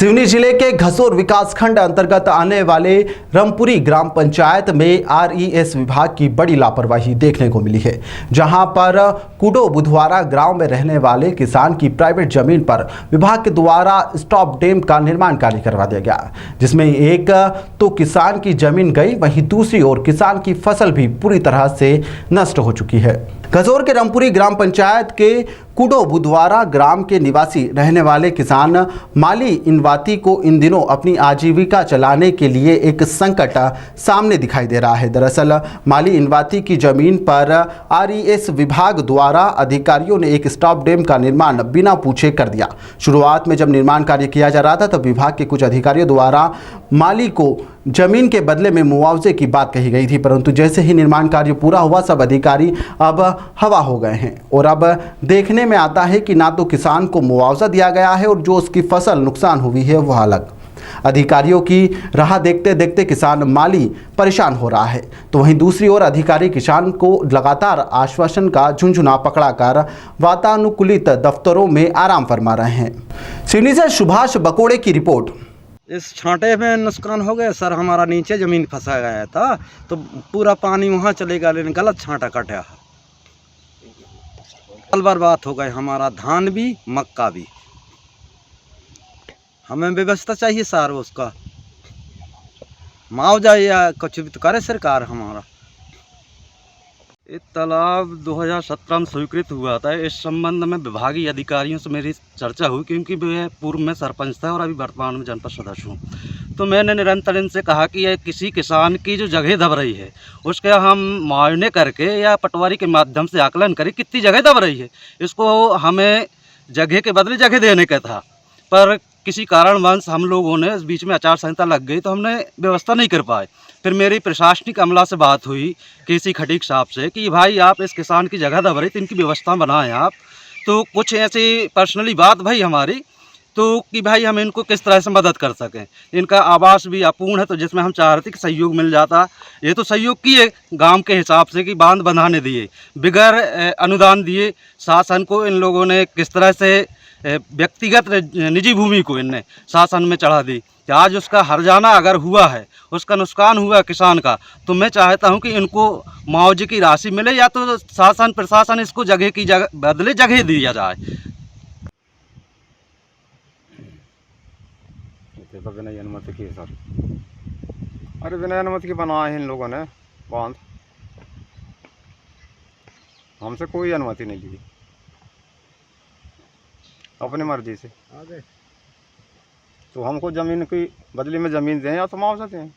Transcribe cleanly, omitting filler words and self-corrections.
सिवनी जिले के घसोर विकासखंड अंतर्गत आने वाले रमपुरी ग्राम पंचायत में आरईएस विभाग की बड़ी लापरवाही देखने को मिली है, जहां पर कुडो बुधवारा गांव में रहने वाले किसान की प्राइवेट जमीन पर विभाग के द्वारा स्टॉप डैम का निर्माण कार्य करवा दिया गया, जिसमें एक तो किसान की जमीन गई, वहीं दूसरी ओर किसान की फसल भी पूरी तरह से नष्ट हो चुकी है। घसोर के रमपुरी ग्राम पंचायत के कुडो बुधवारा ग्राम के निवासी रहने वाले किसान माली इनवाती को इन दिनों अपनी आजीविका चलाने के लिए एक संकट सामने दिखाई दे रहा है। दरअसल माली इनवाती की जमीन पर आरईएस विभाग द्वारा अधिकारियों ने एक स्टॉप डैम का निर्माण बिना पूछे कर दिया। शुरुआत में जब निर्माण कार्य किया जा रहा था तब विभाग के कुछ अधिकारियों द्वारा माली को जमीन के बदले में मुआवजे की बात कही गई थी, परंतु जैसे ही निर्माण कार्य पूरा हुआ सब अधिकारी अब हवा हो गए हैं और अब देखने में आता है कि ना तो किसान को मुआवजा दिया गया है और जो उसकी फसल नुकसान हुई है वह अलग। अधिकारियों की राह देखते देखते किसान माली परेशान हो रहा है, तो वहीं दूसरी ओर अधिकारी किसान को लगातार आश्वासन का झुंझुना पकड़ाकर वातानुकूलित दफ्तरों में आराम फरमा रहे हैं। सिवनी से सुभाष बकोड़े की रिपोर्ट। इस छांटे में नुकसान हो गया सर, हमारा नीचे ज़मीन फंसा गया था तो पूरा पानी वहाँ चलेगा, लेकिन गलत छांटा कटा है, बर्बाद हो गए हमारा धान भी मक्का भी। हमें व्यवस्था चाहिए सर, उसका मुआवजा या कुछ भी तो करे सरकार हमारा। ये तालाब 2017 में स्वीकृत हुआ था। इस संबंध में विभागीय अधिकारियों से मेरी चर्चा हुई, क्योंकि मैं पूर्व में सरपंच था और अभी वर्तमान में जनपद सदस्य हूँ। तो मैंने निरंतर इनसे कहा कि यह किसी किसान की जो जगह दब रही है उसके हम मुआयने करके या पटवारी के माध्यम से आकलन करें कितनी जगह दब रही है। इसको हमें जगह के बदले जगह देने का था, पर किसी कारणवश हम लोगों ने इस बीच में आचार संहिता लग गई तो हमने व्यवस्था नहीं कर पाए। फिर मेरी प्रशासनिक अमला से बात हुई केसी खटीक साहब से कि भाई आप इस किसान की जगह दब रही तो इनकी व्यवस्था बनाएं आप। तो कुछ ऐसी पर्सनली बात भाई हमारी तो कि भाई हम इनको किस तरह से मदद कर सकें। इनका आवास भी अपूर्ण है, तो जिसमें हम चाह रहे थे कि सहयोग मिल जाता। ये तो सहयोग किए गांव के हिसाब से कि बांध बनाने दिए, बिगैर अनुदान दिए। शासन को इन लोगों ने किस तरह से व्यक्तिगत निजी भूमि को इनने शासन में चढ़ा दी कि आज उसका हर्जाना अगर हुआ है, उसका नुकसान हुआ किसान का, तो मैं चाहता हूं कि इनको मुआवजे की राशि मिले या तो शासन प्रशासन इसको जगह की बदले जगह दिया जाए। तो बिना अनुमति की सर, अरे बिना अनुमति के बनाए हैं इन लोगों ने बांध, हमसे कोई अनुमति नहीं दी, अपनी मर्जी से। तो हमको ज़मीन की बदले में ज़मीन दें या तो मुआवजा दें।